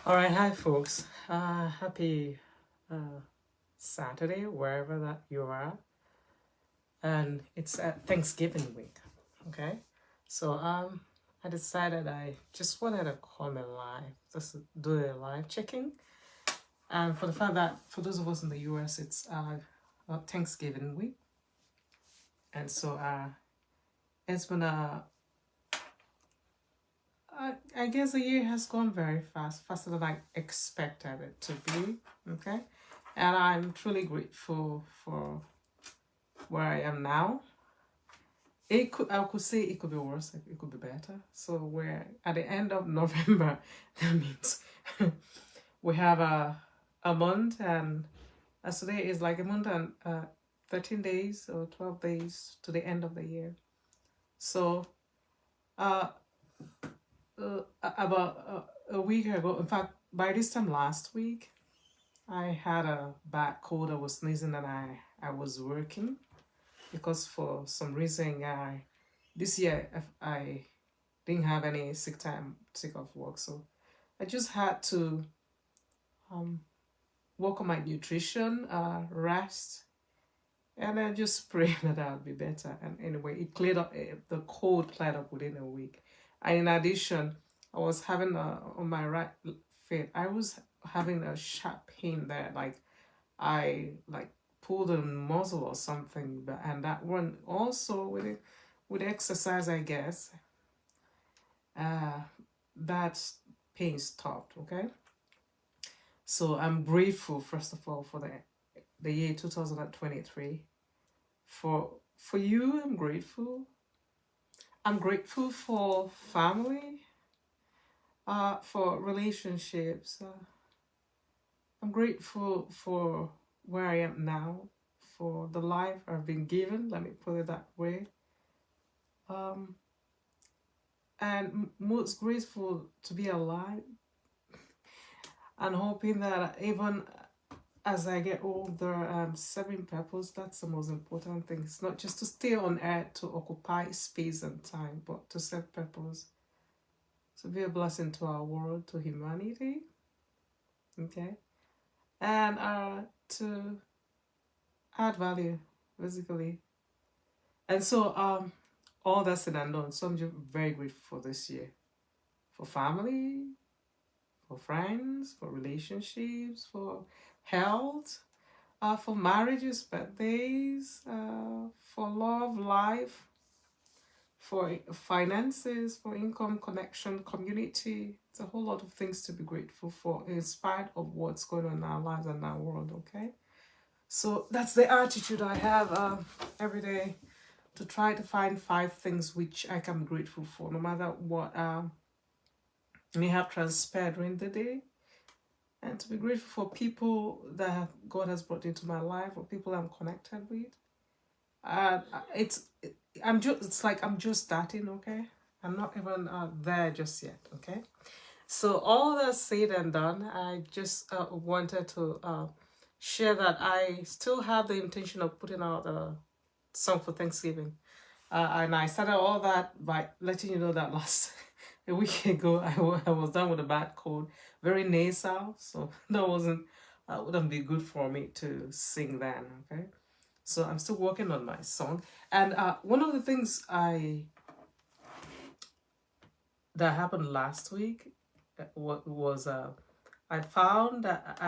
All right, hi folks. Happy Saturday, wherever that you are, and it's Thanksgiving week. Okay, so I decided I just wanted to come in live, just do a live checking, and for the fact that for those of us in the U.S., it's Thanksgiving week, and so it's been I guess the year has gone very fast, faster than I expected it to be. Okay, and I'm truly grateful for where I am now. I could say it could be worse, it could be better. So we're at the end of November. That means we have a month, and as today is like a month and 13 days or 12 days to the end of the year. So uh, about a week ago, in fact, by this time last week, I had a bad cold. I was sneezing, and I was working because for some reason this year I didn't have any sick time, sick of work, so I just had to um, work on my nutrition, rest, and then just pray that I'll be better. And anyway, it cleared up. The cold cleared up within a week. And in addition, I was having on my right foot, I was having a sharp pain there, like I like pulled a muscle or something, but and that one also with exercise, I guess, uh, that pain stopped. Okay, so I'm grateful first of all for the year 2023. For you, I'm grateful. I'm grateful for family, for relationships. I'm grateful for where I am now, for the life I've been given. Let me put it that way. Um, and most grateful to be alive, and hoping that even as I get older, serving purpose. That's the most important thing. It's not just to stay on earth to occupy space and time, but to serve purpose, to be a blessing to our world, to humanity. Okay, and to add value, basically. And so all that's said and done. So I'm just very grateful for this year, for family, for friends, for relationships, for health, for marriages, birthdays, for love, life, for finances, for income, connection, community. It's a whole lot of things to be grateful for, in spite of what's going on in our lives and our world, okay? So that's the attitude I have every day, to try to find 5 things which I can be grateful for, no matter what may have transpired during the day, and to be grateful for people that God has brought into my life, or people I'm connected with. Uh, it's like I'm just starting, okay? I'm not even there just yet, okay? So all that said and done, I just wanted to share that I still have the intention of putting out a song for Thanksgiving. And I started all that by letting you know that last a week ago I was done with a bad cold, very nasal, so that wouldn't be good for me to sing then. Okay, so I'm still working on my song, and one of the things that happened last week was I found that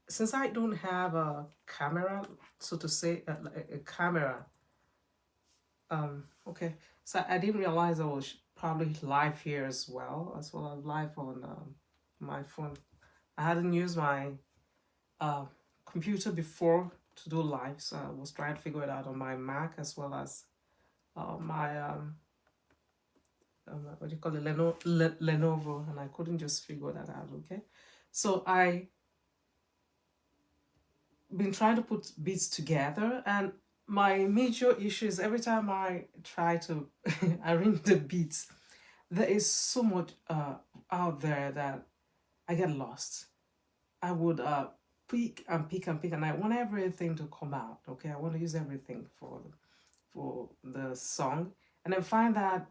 since I don't have a camera, so to say, a camera. Okay. So I didn't realize I was probably live here as well as live on my phone. I hadn't used my uh, computer before to do live, so I was trying to figure it out on my Mac as well as my what do you call it, Lenovo, and I couldn't just figure that out. Okay, so I been trying to put beats together, and my major issue is every time I try to arrange the beats, there is so much out there that I get lost. I would pick and pick and pick, and I want everything to come out. Okay, I want to use everything for the song, and I find that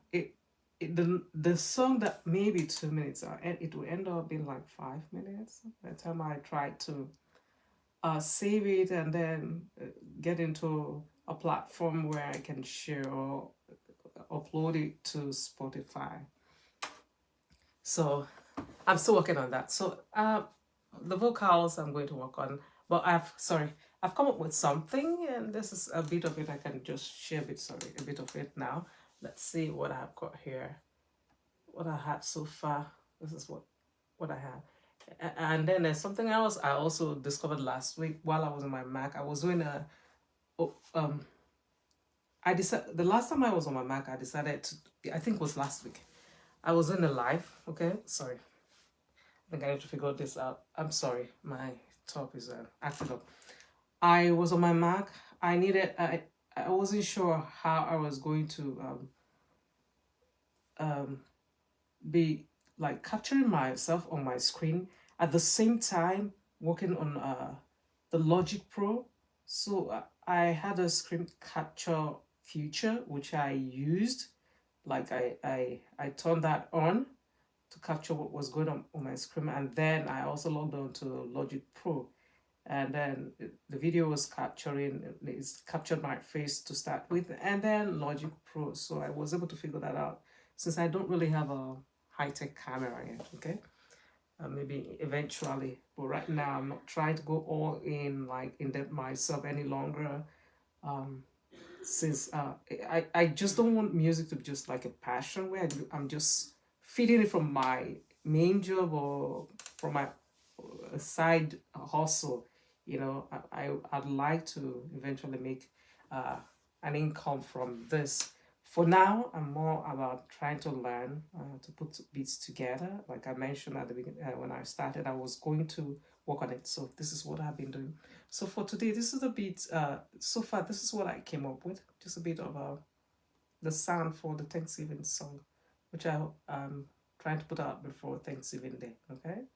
the song that maybe 2 minutes are, and it will end up being like 5 minutes by the time I try to save it and then get into a platform where I can share or upload it to Spotify. So I'm still working on that. So the vocals I'm going to work on, but I've come up with something, and this is a bit of it. I can just share a bit of it now. Let's see what I've got here. What I had so far. This is what I have. And then there's something else I also discovered last week while I was on my Mac. I was doing I decided the last time I was on my Mac, I decided to. I think it was last week. I was in a live. Okay, sorry. I think I need to figure this out. I'm sorry, my top is acting up. I was on my Mac. I wasn't sure how I was going to be like capturing myself on my screen at the same time working on the Logic Pro. So I had a screen capture feature which I used. Like I turned that on to capture what was going on my screen, and then I also logged on to Logic Pro, and then the video was it's captured my face to start with, and then Logic Pro. So I was able to figure that out since I don't really have a high-tech camera yet. Okay, maybe eventually, but right now I'm not trying to go all in like in depth myself any longer. Since I just don't want music to be just like a passion where I'm just feeding it from my main job or from my side hustle. I'd like to eventually make an income from this. For now, I'm more about trying to learn to put beats together. Like I mentioned at the beginning, when I started, I was going to work on it. So this is what I've been doing. So for today, this is the beat. So far, this is what I came up with. Just a bit of the sound for the Thanksgiving song, which I'm trying to put out before Thanksgiving Day. Okay,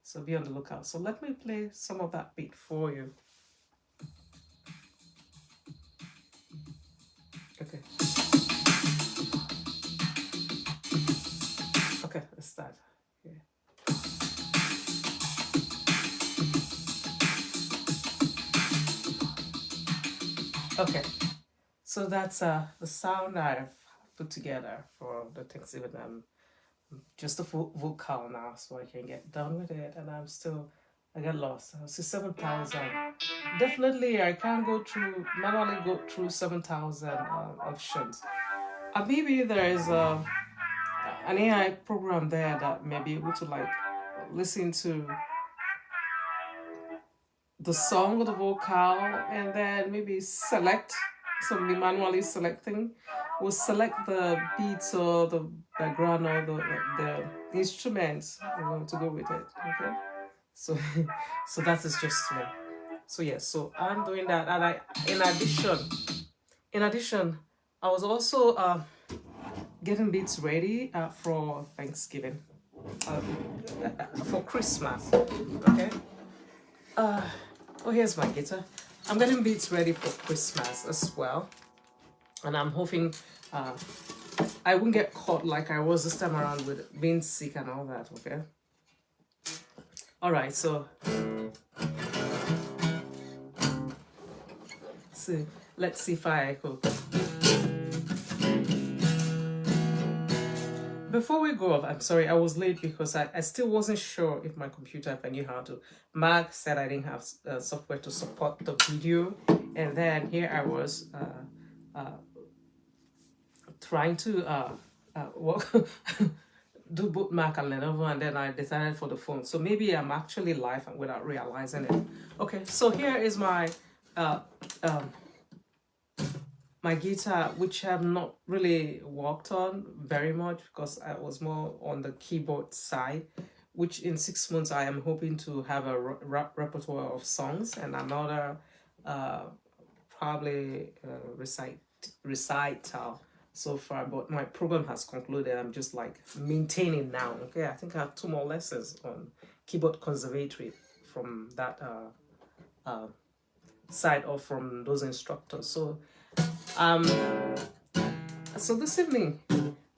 so be on the lookout. So let me play some of that beat for you. Okay. Okay, let's start. Yeah. Okay, so that's the sound I've put together for the Thanksgiving. Just a vocal now, so I can get done with it. And I get lost. I see 7,000. Definitely, I can't manually go through 7,000 options. Maybe there is an AI program there that may be able to like listen to the song or the vocal and then maybe select. So me manually selecting will select the beats or the background or the instruments to go with it. Okay, so so that is just me. So yes, so I'm doing that, and in addition, I was also getting beats ready for Thanksgiving, for Christmas. Okay. Oh, here's my guitar. I'm getting beats ready for Christmas as well, and I'm hoping I won't get caught like I was this time around with being sick and all that. Okay. All right. So let's see if I could. Before we go off, I'm sorry, I was late because I still wasn't sure if my computer, if I knew how to. Mark said I didn't have software to support the video. And then here I was trying to work, do both Mac and Lenovo, and then I decided for the phone. So maybe I'm actually live without realizing it. Okay, so here is my my guitar, which I've not really worked on very much because I was more on the keyboard side, which in 6 months I am hoping to have a repertoire of songs and another probably recital so far, but my program has concluded. I'm just like maintaining now. Okay, I think I have 2 more lessons on keyboard conservatory from that side or from those instructors. So so this evening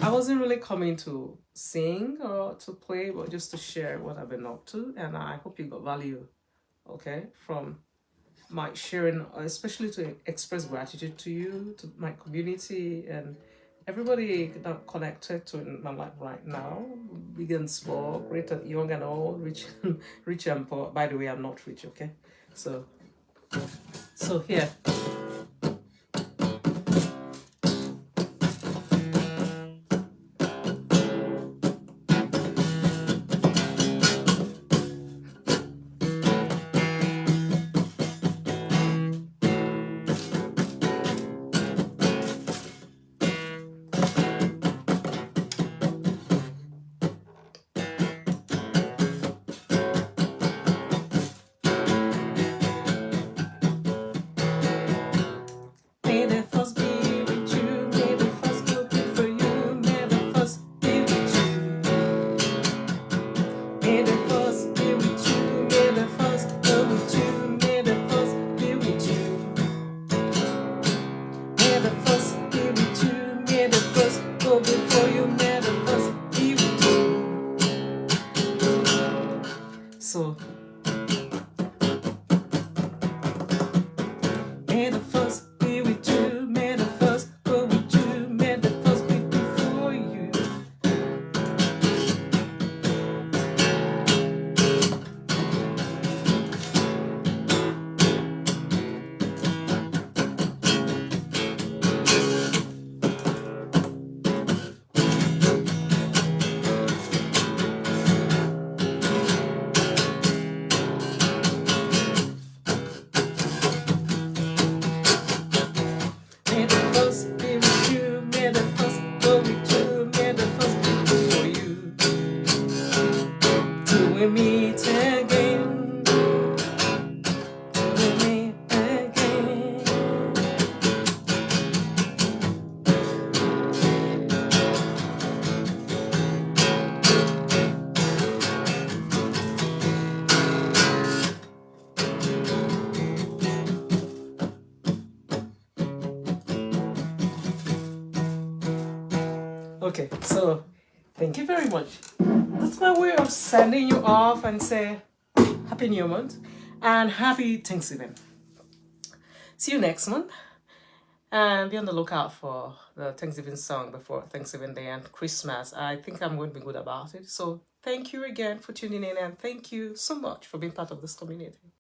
I wasn't really coming to sing or to play, but just to share what I've been up to, and I hope you got value, okay, from my sharing, especially to express gratitude to you, to my community, and everybody that connected to in my life right now, big and small, great and young and old, rich, rich and poor. By the way, I'm not rich, okay? So, so here. May the force be with you, may the force go for you, may the force be with you. May the force be with you, may the force go with you, may the force be with you. May the force be with you, may the force go before you, may the force be with you. So, may the force be with you, may the force go with you, may the force be before you. May the force be with you, may the force go with you, may the force be before you. Till we meet again, till we meet again. Okay, so thank you very much. That's my way of sending you off and say Happy New Month and Happy Thanksgiving. See you next month. And be on the lookout for the Thanksgiving song before Thanksgiving Day and Christmas. I think I'm going to be good about it. So thank you again for tuning in, and thank you so much for being part of this community.